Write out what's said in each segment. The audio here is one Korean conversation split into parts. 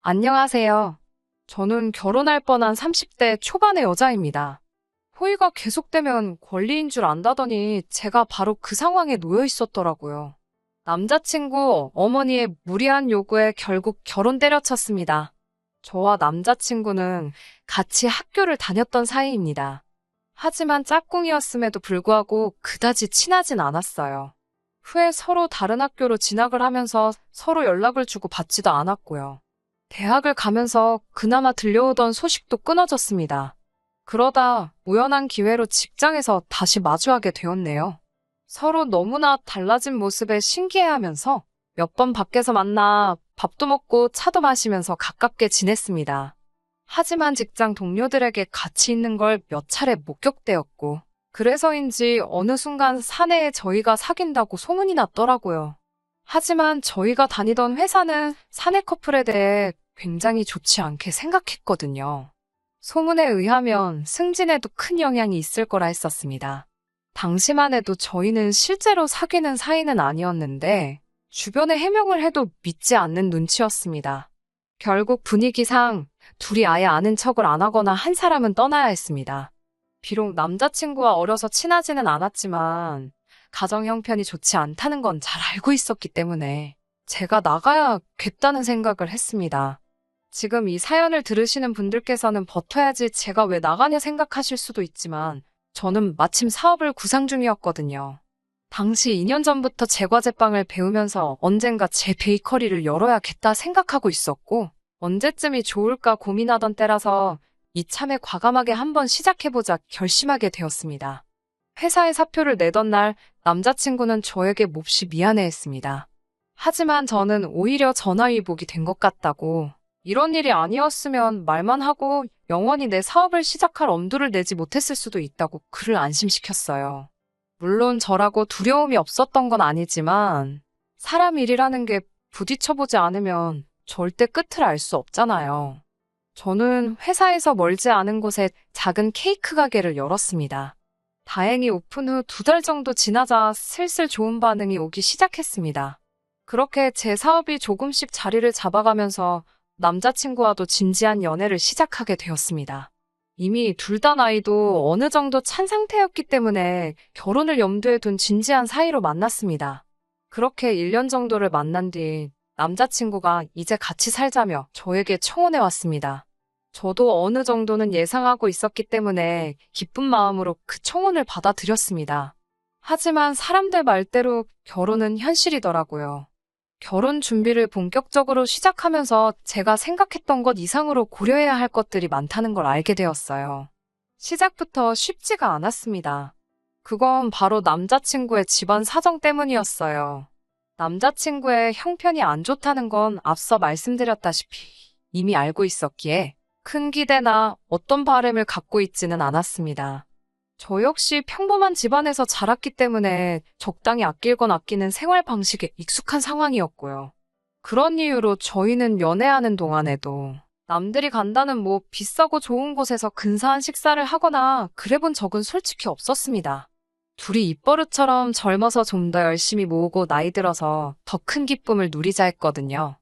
안녕하세요. 저는 결혼할 뻔한 30대 초반의 여자입니다. 호의가 계속되면 권리인 줄 안다더니 제가 바로 그 상황에 놓여 있었더라고요. 남자친구 어머니의 무리한 요구에 결국 결혼 때려쳤습니다. 저와 남자친구는 같이 학교를 다녔던 사이입니다. 하지만 짝꿍이었음에도 불구하고 그다지 친하진 않았어요. 후에 서로 다른 학교로 진학을 하면서 서로 연락을 주고 받지도 않았고요. 대학을 가면서 그나마 들려오던 소식도 끊어졌습니다. 그러다 우연한 기회로 직장에서 다시 마주하게 되었네요. 서로 너무나 달라진 모습에 신기해하면서 몇 번 밖에서 만나 밥도 먹고 차도 마시면서 가깝게 지냈습니다. 하지만 직장 동료들에게 같이 있는 걸 몇 차례 목격되었고, 그래서인지 어느 순간 사내에 저희가 사귄다고 소문이 났더라고요. 하지만 저희가 다니던 회사는 사내 커플에 대해 굉장히 좋지 않게 생각했거든요. 소문에 의하면 승진에도 큰 영향이 있을 거라 했었습니다. 당시만 해도 저희는 실제로 사귀는 사이는 아니었는데 주변에 해명을 해도 믿지 않는 눈치였습니다. 결국 분위기상 둘이 아예 아는 척을 안 하거나 한 사람은 떠나야 했습니다. 비록 남자친구와 어려서 친하지는 않았지만 가정 형편이 좋지 않다는 건 잘 알고 있었기 때문에 제가 나가야겠다는 생각을 했습니다. 지금 이 사연을 들으시는 분들께서는 버텨야지 제가 왜 나가냐 생각하실 수도 있지만 저는 마침 사업을 구상 중이었거든요. 당시 2년 전부터 제과제빵을 배우면서 언젠가 제 베이커리를 열어야겠다 생각하고 있었고 언제쯤이 좋을까 고민하던 때라서 이참에 과감하게 한번 시작해보자 결심하게 되었습니다. 회사에 사표를 내던 날 남자친구는 저에게 몹시 미안해했습니다. 하지만 저는 오히려 전화위복이 된 것 같다고 이런 일이 아니었으면 말만 하고 영원히 내 사업을 시작할 엄두를 내지 못했을 수도 있다고 그를 안심시켰어요. 물론 저라고 두려움이 없었던 건 아니지만 사람 일이라는 게 부딪혀보지 않으면 절대 끝을 알 수 없잖아요. 저는 회사에서 멀지 않은 곳에 작은 케이크 가게를 열었습니다. 다행히 오픈 후 2달 정도 지나자 슬슬 좋은 반응이 오기 시작했습니다. 그렇게 제 사업이 조금씩 자리를 잡아가면서 남자친구와도 진지한 연애를 시작하게 되었습니다. 이미 둘 다 나이도 어느 정도 찬 상태였기 때문에 결혼을 염두에 둔 진지한 사이로 만났습니다. 그렇게 1년 정도를 만난 뒤 남자친구가 이제 같이 살자며 저에게 청혼해 왔습니다. 저도 어느 정도는 예상하고 있었기 때문에 기쁜 마음으로 그 청혼을 받아들였습니다. 하지만 사람들 말대로 결혼은 현실이더라고요. 결혼 준비를 본격적으로 시작하면서 제가 생각했던 것 이상으로 고려해야 할 것들이 많다는 걸 알게 되었어요. 시작부터 쉽지가 않았습니다. 그건 바로 남자친구의 집안 사정 때문이었어요. 남자친구의 형편이 안 좋다는 건 앞서 말씀드렸다시피 이미 알고 있었기에 큰 기대나 어떤 바람을 갖고 있지는 않았습니다. 저 역시 평범한 집안에서 자랐기 때문에 적당히 아낄 건 아끼는 생활 방식에 익숙한 상황이었고요. 그런 이유로 저희는 연애하는 동안에도 남들이 간다는 뭐 비싸고 좋은 곳에서 근사한 식사를 하거나 그래본 적은 솔직히 없었습니다. 둘이 입버릇처럼 젊어서 좀 더 열심히 모으고 나이 들어서 더 큰 기쁨을 누리자 했거든요.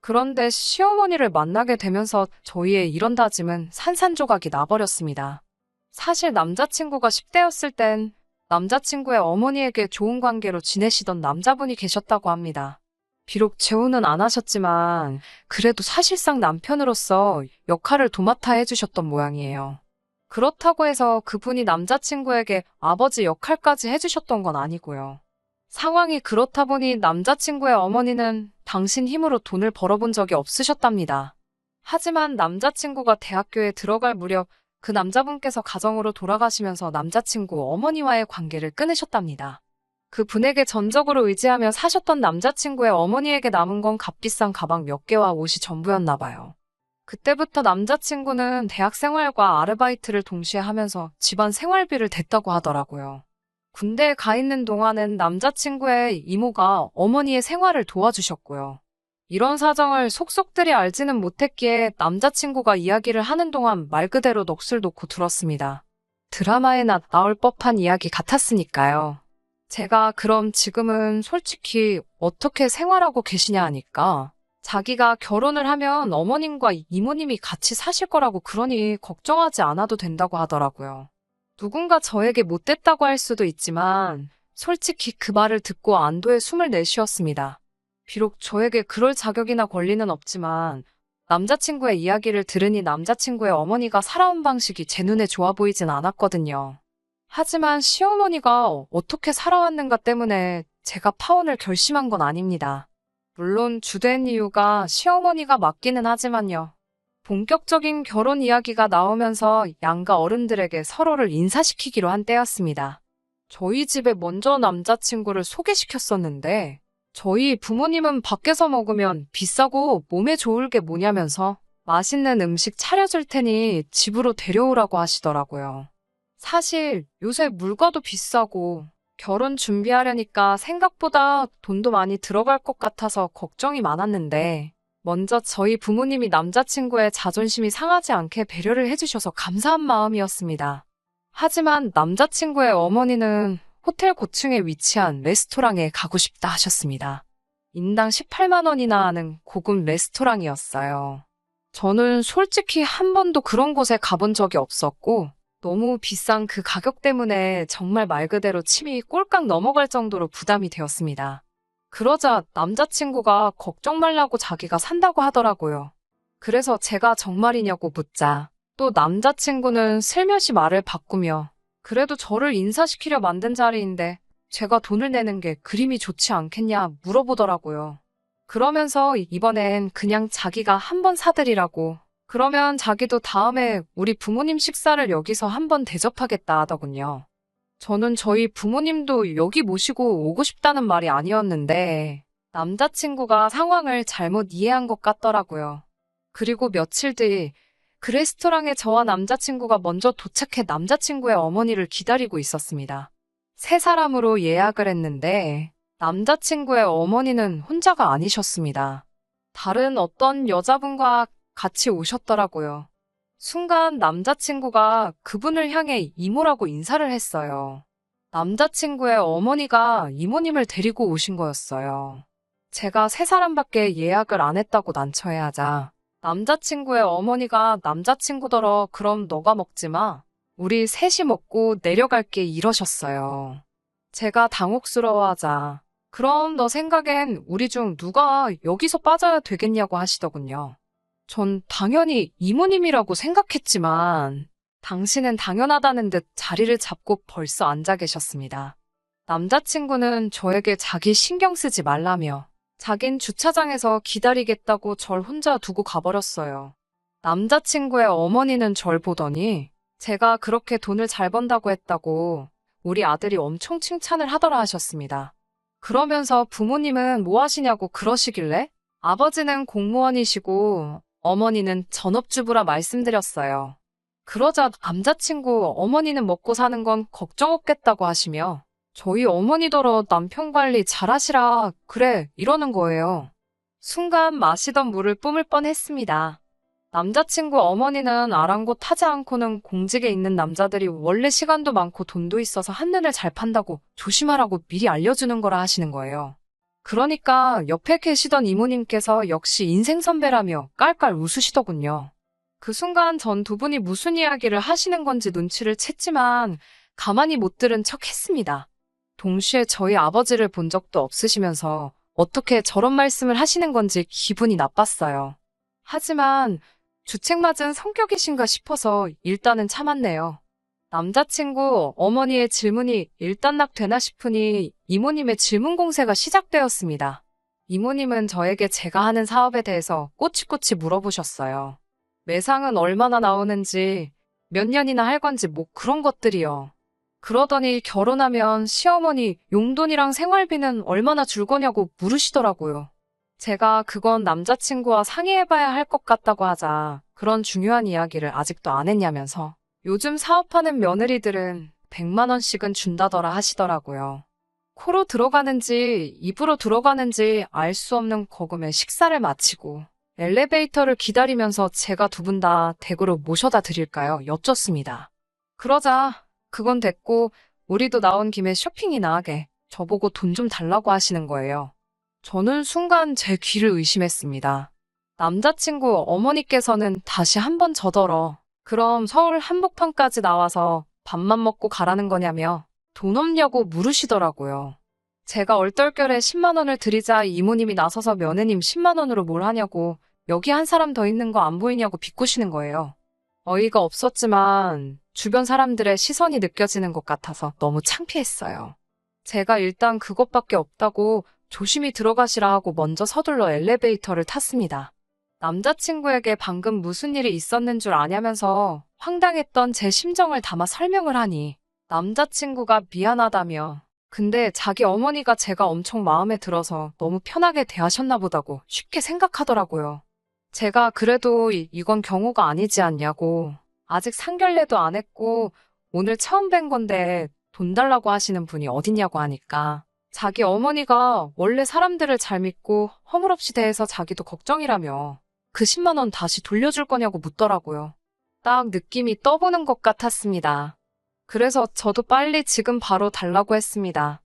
그런데 시어머니를 만나게 되면서 저희의 이런 다짐은 산산조각이 나버렸습니다. 사실 남자친구가 10대였을 땐 남자친구의 어머니에게 좋은 관계로 지내시던 남자분이 계셨다고 합니다. 비록 재혼은 안 하셨지만 그래도 사실상 남편으로서 역할을 도맡아 해주셨던 모양이에요. 그렇다고 해서 그분이 남자친구에게 아버지 역할까지 해주셨던 건 아니고요. 상황이 그렇다 보니 남자친구의 어머니는 당신 힘으로 돈을 벌어본 적이 없으셨답니다. 하지만 남자친구가 대학교에 들어갈 무렵 그 남자분께서 가정으로 돌아가시면서 남자친구 어머니와의 관계를 끊으셨답니다. 그 분에게 전적으로 의지하며 사셨던 남자친구의 어머니에게 남은 건 값비싼 가방 몇 개와 옷이 전부였나 봐요. 그때부터 남자친구는 대학 생활과 아르바이트를 동시에 하면서 집안 생활비를 댔다고 하더라고요. 군대에 가 있는 동안은 남자친구의 이모가 어머니의 생활을 도와주셨고요. 이런 사정을 속속들이 알지는 못했기에 남자친구가 이야기를 하는 동안 말 그대로 넋을 놓고 들었습니다. 드라마에나 나올 법한 이야기 같았으니까요. 제가 그럼 지금은 솔직히 어떻게 생활하고 계시냐 하니까 자기가 결혼을 하면 어머님과 이모님이 같이 사실 거라고 그러니 걱정하지 않아도 된다고 하더라고요. 누군가 저에게 못됐다고 할 수도 있지만 솔직히 그 말을 듣고 안도의 숨을 내쉬었습니다. 비록 저에게 그럴 자격이나 권리는 없지만 남자친구의 이야기를 들으니 남자친구의 어머니가 살아온 방식이 제 눈에 좋아 보이진 않았거든요. 하지만 시어머니가 어떻게 살아왔는가 때문에 제가 파혼을 결심한 건 아닙니다. 물론 주된 이유가 시어머니가 맞기는 하지만요. 본격적인 결혼 이야기가 나오면서 양가 어른들에게 서로를 인사시키기로 한 때였습니다. 저희 집에 먼저 남자친구를 소개시켰었는데 저희 부모님은 밖에서 먹으면 비싸고 몸에 좋을 게 뭐냐면서 맛있는 음식 차려줄 테니 집으로 데려오라고 하시더라고요. 사실 요새 물가도 비싸고 결혼 준비하려니까 생각보다 돈도 많이 들어갈 것 같아서 걱정이 많았는데 먼저 저희 부모님이 남자친구의 자존심이 상하지 않게 배려를 해주셔서 감사한 마음이었습니다. 하지만 남자친구의 어머니는 호텔 고층에 위치한 레스토랑에 가고 싶다 하셨습니다. 인당 18만 원이나 하는 고급 레스토랑이었어요. 저는 솔직히 한 번도 그런 곳에 가본 적이 없었고 너무 비싼 그 가격 때문에 정말 말 그대로 침이 꼴깍 넘어갈 정도로 부담이 되었습니다. 그러자 남자친구가 걱정 말라고 자기가 산다고 하더라고요. 그래서 제가 정말이냐고 묻자 또 남자친구는 슬며시 말을 바꾸며 그래도 저를 인사시키려 만든 자리인데 제가 돈을 내는 게 그림이 좋지 않겠냐 물어보더라고요. 그러면서 이번엔 그냥 자기가 한번 사드리라고 그러면 자기도 다음에 우리 부모님 식사를 여기서 한번 대접하겠다 하더군요. 저는 저희 부모님도 여기 모시고 오고 싶다는 말이 아니었는데 남자친구가 상황을 잘못 이해한 것 같더라고요. 그리고 며칠 뒤 그 레스토랑에 저와 남자친구가 먼저 도착해 남자친구의 어머니를 기다리고 있었습니다. 세 사람으로 예약을 했는데 남자친구의 어머니는 혼자가 아니셨습니다. 다른 어떤 여자분과 같이 오셨더라고요. 순간 남자친구가 그분을 향해 이모라고 인사를 했어요. 남자친구의 어머니가 이모님을 데리고 오신 거였어요. 제가 세 사람밖에 예약을 안 했다고 난처해하자 남자친구의 어머니가 남자친구더러 그럼 너가 먹지 마. 우리 셋이 먹고 내려갈게 이러셨어요. 제가 당혹스러워하자 그럼 너 생각엔 우리 중 누가 여기서 빠져야 되겠냐고 하시더군요. 전 당연히 이모님이라고 생각했지만 당신은 당연하다는 듯 자리를 잡고 벌써 앉아 계셨습니다. 남자친구는 저에게 자기 신경 쓰지 말라며 자긴 주차장에서 기다리겠다고 절 혼자 두고 가버렸어요. 남자친구의 어머니는 절 보더니 제가 그렇게 돈을 잘 번다고 했다고 우리 아들이 엄청 칭찬을 하더라 하셨습니다. 그러면서 부모님은 뭐 하시냐고 그러시길래 아버지는 공무원이시고 어머니는 전업주부라 말씀드렸어요. 그러자 남자친구 어머니는 먹고 사는 건 걱정 없겠다고 하시며 저희 어머니더러 남편 관리 잘하시라 그래 이러는 거예요. 순간 마시던 물을 뿜을 뻔했습니다. 남자친구 어머니는 아랑곳하지 않고는 공직에 있는 남자들이 원래 시간도 많고 돈도 있어서 한눈을 잘 판다고 조심하라고 미리 알려주는 거라 하시는 거예요. 그러니까 옆에 계시던 이모님께서 역시 인생 선배라며 깔깔 웃으시더군요. 그 순간 전 두 분이 무슨 이야기를 하시는 건지 눈치를 챘지만 가만히 못 들은 척 했습니다. 동시에 저희 아버지를 본 적도 없으시면서 어떻게 저런 말씀을 하시는 건지 기분이 나빴어요. 하지만 주책맞은 성격이신가 싶어서 일단은 참았네요. 남자친구 어머니의 질문이 일단락되나 싶으니 이모님의 질문 공세가 시작되었습니다. 이모님은 저에게 제가 하는 사업에 대해서 꼬치꼬치 물어보셨어요. 매상은 얼마나 나오는지, 몇 년이나 할 건지 뭐 그런 것들이요. 그러더니 결혼하면 시어머니 용돈이랑 생활비는 얼마나 줄 거냐고 물으시더라고요. 제가 그건 남자친구와 상의해봐야 할 것 같다고 하자 그런 중요한 이야기를 아직도 안 했냐면서 요즘 사업하는 며느리들은 100만 원씩은 준다더라 하시더라고요. 코로 들어가는지 입으로 들어가는지 알 수 없는 거금에 식사를 마치고 엘리베이터를 기다리면서 제가 두 분 다 댁으로 모셔다 드릴까요? 여쭙습니다. 그러자 그건 됐고 우리도 나온 김에 쇼핑이나 하게 저보고 돈 좀 달라고 하시는 거예요. 저는 순간 제 귀를 의심했습니다. 남자친구 어머니께서는 다시 한 번 저더러 그럼 서울 한복판까지 나와서 밥만 먹고 가라는 거냐며 돈 없냐고 물으시더라고요. 제가 얼떨결에 10만 원을 드리자 이모님이 나서서 며느님 10만 원으로 뭘 하냐고 여기 한 사람 더 있는 거 안 보이냐고 비꼬시는 거예요. 어이가 없었지만 주변 사람들의 시선이 느껴지는 것 같아서 너무 창피했어요. 제가 일단 그것밖에 없다고 조심히 들어가시라 하고 먼저 서둘러 엘리베이터를 탔습니다. 남자친구에게 방금 무슨 일이 있었는 줄 아냐면서 황당했던 제 심정을 담아 설명을 하니 남자친구가 미안하다며 근데 자기 어머니가 제가 엄청 마음에 들어서 너무 편하게 대하셨나 보다고 쉽게 생각하더라고요. 제가 그래도 이건 경우가 아니지 않냐고 아직 상견례도 안 했고 오늘 처음 뵌 건데 돈 달라고 하시는 분이 어딨냐고 하니까 자기 어머니가 원래 사람들을 잘 믿고 허물없이 대해서 자기도 걱정이라며 그 10만 원 다시 돌려줄 거냐고 묻더라고요. 딱 느낌이 떠보는 것 같았습니다. 그래서 저도 빨리 지금 바로 달라고 했습니다.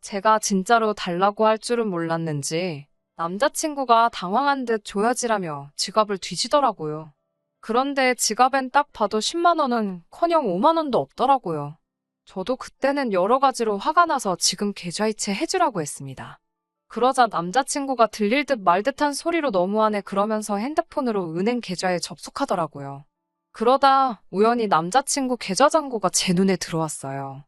제가 진짜로 달라고 할 줄은 몰랐는지 남자친구가 당황한 듯 조여지라며 지갑을 뒤지더라고요. 그런데 지갑엔 딱 봐도 10만 원은커녕 5만 원도 없더라고요. 저도 그때는 여러 가지로 화가 나서 지금 계좌이체 해주라고 했습니다. 그러자 남자친구가 들릴 듯 말 듯한 소리로 너무하네 그러면서 핸드폰으로 은행 계좌에 접속하더라고요. 그러다 우연히 남자친구 계좌 잔고가 제 눈에 들어왔어요.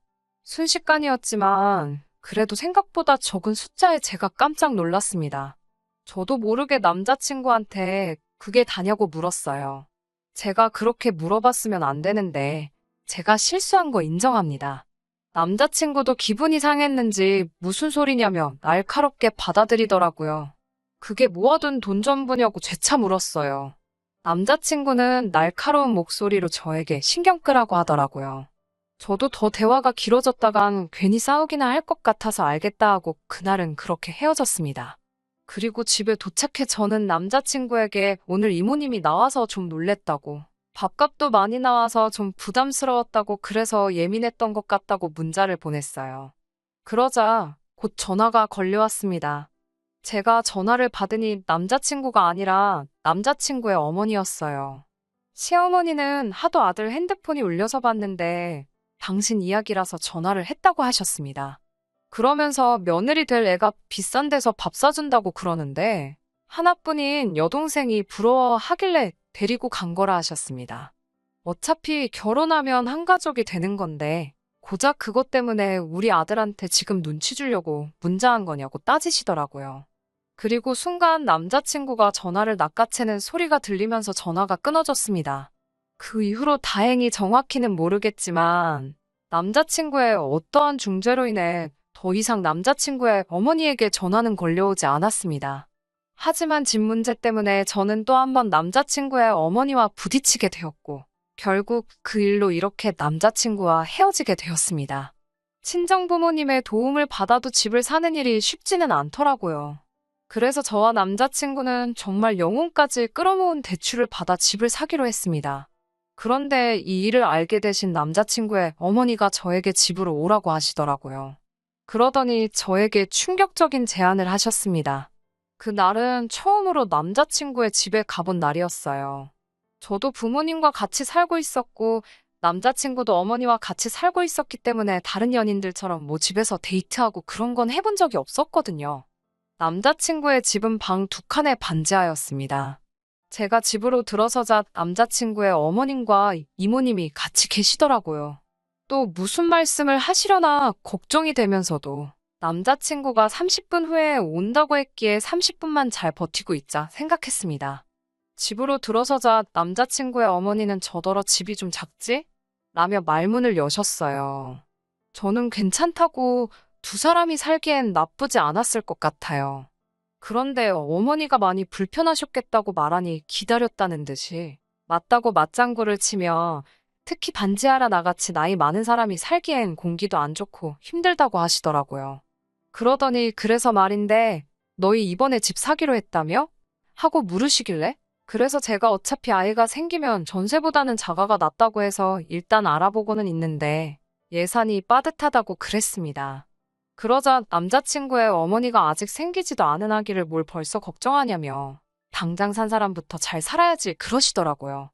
순식간이었지만 그래도 생각보다 적은 숫자에 제가 깜짝 놀랐습니다. 저도 모르게 남자친구한테 그게 다냐고 물었어요. 제가 그렇게 물어봤으면 안 되는데 제가 실수한 거 인정합니다. 남자친구도 기분이 상했는지 무슨 소리냐며 날카롭게 받아들이더라고요. 그게 모아둔 돈 전부냐고 재차 물었어요. 남자친구는 날카로운 목소리로 저에게 신경 끄라고 하더라고요. 저도 더 대화가 길어졌다간 괜히 싸우기나 할 것 같아서 알겠다 하고 그날은 그렇게 헤어졌습니다. 그리고 집에 도착해 저는 남자친구에게 오늘 이모님이 나와서 좀 놀랬다고, 밥값도 많이 나와서 좀 부담스러웠다고 그래서 예민했던 것 같다고 문자를 보냈어요. 그러자 곧 전화가 걸려왔습니다. 제가 전화를 받으니 남자친구가 아니라 남자친구의 어머니였어요. 시어머니는 하도 아들 핸드폰이 울려서 봤는데 당신 이야기라서 전화를 했다고 하셨습니다. 그러면서 며느리 될 애가 비싼 데서 밥 사준다고 그러는데 하나뿐인 여동생이 부러워하길래 데리고 간 거라 하셨습니다. 어차피 결혼하면 한 가족이 되는 건데 고작 그것 때문에 우리 아들한테 지금 눈치 주려고 문자한 거냐고 따지시더라고요. 그리고 순간 남자친구가 전화를 낚아채는 소리가 들리면서 전화가 끊어졌습니다. 그 이후로 다행히 정확히는 모르겠지만 남자친구의 어떠한 중재로 인해 더 이상 남자친구의 어머니에게 전화는 걸려오지 않았습니다. 하지만 집 문제 때문에 저는 또 한 번 남자친구의 어머니와 부딪히게 되었고 결국 그 일로 이렇게 남자친구와 헤어지게 되었습니다. 친정부모님의 도움을 받아도 집을 사는 일이 쉽지는 않더라고요. 그래서 저와 남자친구는 정말 영혼까지 끌어모은 대출을 받아 집을 사기로 했습니다. 그런데 이 일을 알게 되신 남자친구의 어머니가 저에게 집으로 오라고 하시더라고요. 그러더니 저에게 충격적인 제안을 하셨습니다. 그날은 처음으로 남자친구의 집에 가본 날이었어요. 저도 부모님과 같이 살고 있었고 남자친구도 어머니와 같이 살고 있었기 때문에 다른 연인들처럼 뭐 집에서 데이트하고 그런 건 해본 적이 없었거든요. 남자친구의 집은 방 2칸에 반지하였습니다. 제가 집으로 들어서자 남자친구의 어머님과 이모님이 같이 계시더라고요. 또 무슨 말씀을 하시려나 걱정이 되면서도 남자친구가 30분 후에 온다고 했기에 30분만 잘 버티고 있자 생각했습니다. 집으로 들어서자 남자친구의 어머니는 저더러 집이 좀 작지? 라며 말문을 여셨어요. 저는 괜찮다고 두 사람이 살기엔 나쁘지 않았을 것 같아요. 그런데 어머니가 많이 불편하셨겠다고 말하니 기다렸다는 듯이 맞다고 맞장구를 치며 특히 반지하라 나같이 나이 많은 사람이 살기엔 공기도 안 좋고 힘들다고 하시더라고요. 그러더니 그래서 말인데 너희 이번에 집 사기로 했다며? 하고 물으시길래 그래서 제가 어차피 아이가 생기면 전세보다는 자가가 낫다고 해서 일단 알아보고는 있는데 예산이 빠듯하다고 그랬습니다. 그러자 남자친구의 어머니가 아직 생기지도 않은 아기를 뭘 벌써 걱정하냐며 당장 산 사람부터 잘 살아야지 그러시더라고요.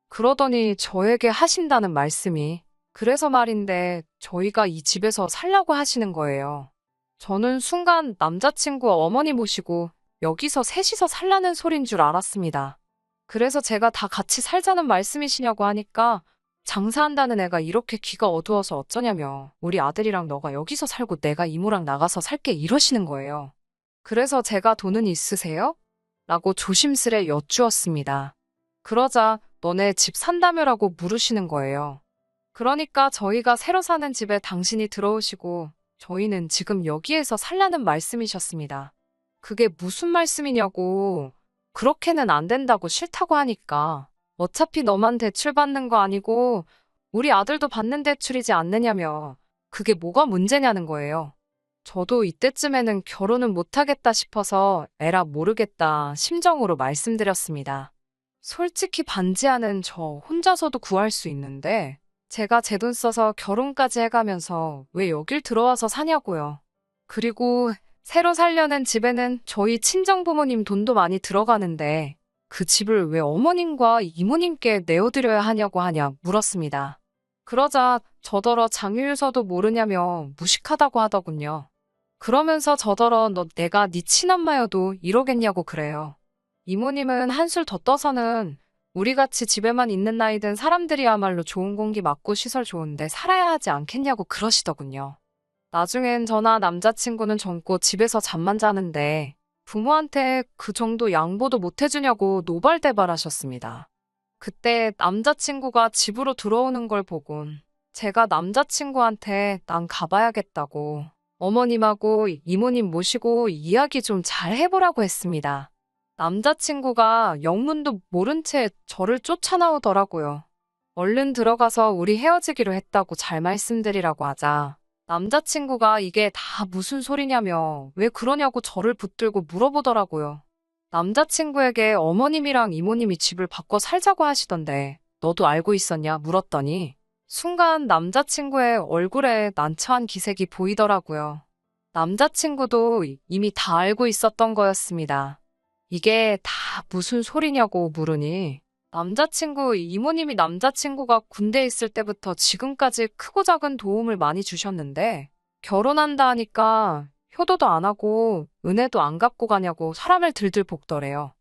그러더니 저에게 하신다는 말씀이 그래서 말인데 저희가 이 집에서 살라고 하시는 거예요. 저는 순간 남자친구 어머니 모시고 여기서 셋이서 살라는 소린 줄 알았습니다. 그래서 제가 다 같이 살자는 말씀이시냐고 하니까 장사한다는 애가 이렇게 귀가 어두워서 어쩌냐며 우리 아들이랑 너가 여기서 살고 내가 이모랑 나가서 살게 이러시는 거예요. 그래서 제가 돈은 있으세요? 라고 조심스레 여쭈었습니다. 그러자 너네 집 산다며라고 물으시는 거예요. 그러니까 저희가 새로 사는 집에 당신이 들어오시고 저희는 지금 여기에서 살라는 말씀이셨습니다. 그게 무슨 말씀이냐고. 그렇게는 안 된다고 싫다고 하니까 어차피 너만 대출 받는 거 아니고 우리 아들도 받는 대출이지 않느냐며 그게 뭐가 문제냐는 거예요. 저도 이때쯤에는 결혼은 못하겠다 싶어서 에라 모르겠다 심정으로 말씀드렸습니다. 솔직히 반지하는 저 혼자서도 구할 수 있는데 제가 제 돈 써서 결혼까지 해가면서 왜 여길 들어와서 사냐고요. 그리고 새로 살려는 집에는 저희 친정부모님 돈도 많이 들어가는데 그 집을 왜 어머님과 이모님께 내어드려야 하냐고 하냐 물었습니다. 그러자 저더러 장유유서도 모르냐며 무식하다고 하더군요. 그러면서 저더러 너 내가 네 친엄마여도 이러겠냐고 그래요. 이모님은 한술 더 떠서는 우리같이 집에만 있는 나이 든 사람들이야말로 좋은 공기 맞고 시설 좋은데 살아야 하지 않겠냐고 그러시더군요. 나중엔 저나 남자친구는 젊고 집에서 잠만 자는데 부모한테 그 정도 양보도 못 해주냐고 노발대발하셨습니다. 그때 남자친구가 집으로 들어오는 걸 보곤 제가 남자친구한테 난 가봐야겠다고 어머님하고 이모님 모시고 이야기 좀 잘 해보라고 했습니다. 남자친구가 영문도 모른 채 저를 쫓아나오더라고요. 얼른 들어가서 우리 헤어지기로 했다고 잘 말씀드리라고 하자 남자친구가 이게 다 무슨 소리냐며 왜 그러냐고 저를 붙들고 물어보더라고요. 남자친구에게 어머님이랑 이모님이 집을 바꿔 살자고 하시던데 너도 알고 있었냐 물었더니 순간 남자친구의 얼굴에 난처한 기색이 보이더라고요. 남자친구도 이미 다 알고 있었던 거였습니다. 이게 다 무슨 소리냐고 물으니 남자친구 이모님이 남자친구가 군대에 있을 때부터 지금까지 크고 작은 도움을 많이 주셨는데 결혼한다 하니까 효도도 안 하고 은혜도 안 갚고 가냐고 사람을 들들 볶더래요.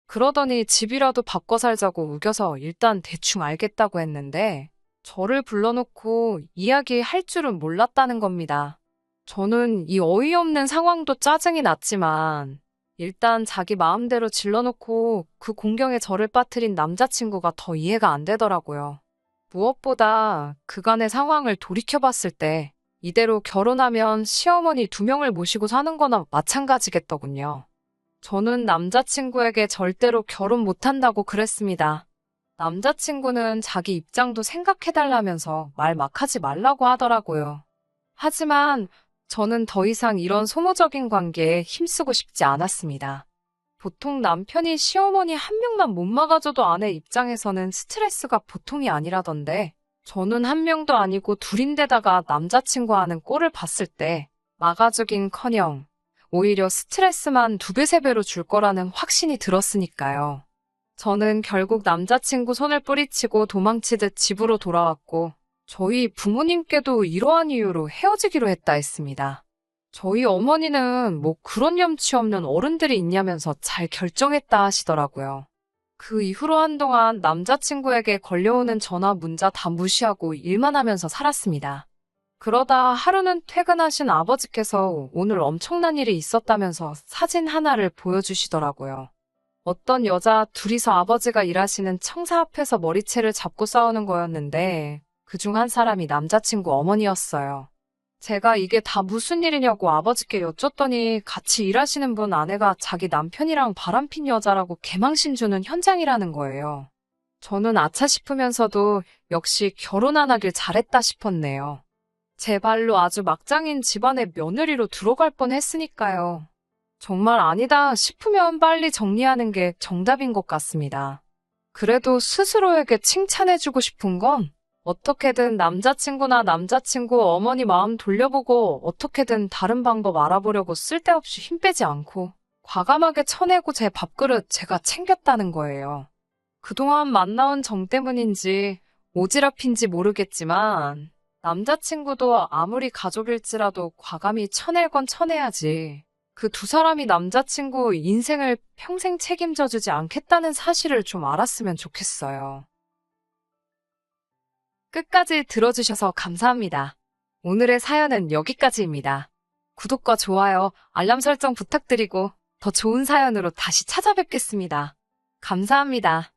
그러더니 집이라도 바꿔 살자고 우겨서 일단 대충 알겠다고 했는데 저를 불러놓고 이야기할 줄은 몰랐다는 겁니다. 저는 이 어이없는 상황도 짜증이 났지만 일단 자기 마음대로 질러놓고 그 공경에 저를 빠뜨린 남자친구가 더 이해가 안 되더라고요. 무엇보다 그간의 상황을 돌이켜봤을 때 이대로 결혼하면 시어머니 2명을 모시고 사는 거나 마찬가지겠더군요. 저는 남자친구에게 절대로 결혼 못한다고 그랬습니다. 남자친구는 자기 입장도 생각해달라면서 말 막 하지 말라고 하더라고요. 하지만 저는 더 이상 이런 소모적인 관계에 힘쓰고 싶지 않았습니다. 보통 남편이 시어머니 한 명만 못 막아줘도 아내 입장에서는 스트레스가 보통이 아니라던데 저는 한 명도 아니고 둘인데다가 남자친구하는 꼴을 봤을 때 막아주긴커녕 오히려 스트레스만 2배, 3배로 줄 거라는 확신이 들었으니까요. 저는 결국 남자친구 손을 뿌리치고 도망치듯 집으로 돌아왔고 저희 부모님께도 이러한 이유로 헤어지기로 했다 했습니다. 저희 어머니는 뭐 그런 염치 없는 어른들이 있냐면서 잘 결정했다 하시더라고요. 그 이후로 한동안 남자친구에게 걸려오는 전화 문자 다 무시하고 일만 하면서 살았습니다. 그러다 하루는 퇴근하신 아버지께서 오늘 엄청난 일이 있었다면서 사진 하나를 보여주시더라고요. 어떤 여자 둘이서 아버지가 일하시는 청사 앞에서 머리채를 잡고 싸우는 거였는데 그중 한 사람이 남자친구 어머니였어요. 제가 이게 다 무슨 일이냐고 아버지께 여쭸더니 같이 일하시는 분 아내가 자기 남편이랑 바람핀 여자라고 개망신 주는 현장이라는 거예요. 저는 아차 싶으면서도 역시 결혼 안 하길 잘했다 싶었네요. 제 발로 아주 막장인 집안의 며느리로 들어갈 뻔했으니까요. 정말 아니다 싶으면 빨리 정리하는 게 정답인 것 같습니다. 그래도 스스로에게 칭찬해주고 싶은 건 어떻게든 남자친구나 남자친구 어머니 마음 돌려보고 어떻게든 다른 방법 알아보려고 쓸데없이 힘 빼지 않고 과감하게 쳐내고 제 밥그릇 제가 챙겼다는 거예요. 그동안 만나온 정 때문인지 오지랖인지 모르겠지만 남자친구도 아무리 가족일지라도 과감히 쳐낼 건 쳐내야지. 그 두 사람이 남자친구 인생을 평생 책임져 주지 않겠다는 사실을 좀 알았으면 좋겠어요. 끝까지 들어주셔서 감사합니다. 오늘의 사연은 여기까지입니다. 구독과 좋아요, 알람 설정 부탁드리고 더 좋은 사연으로 다시 찾아뵙겠습니다. 감사합니다.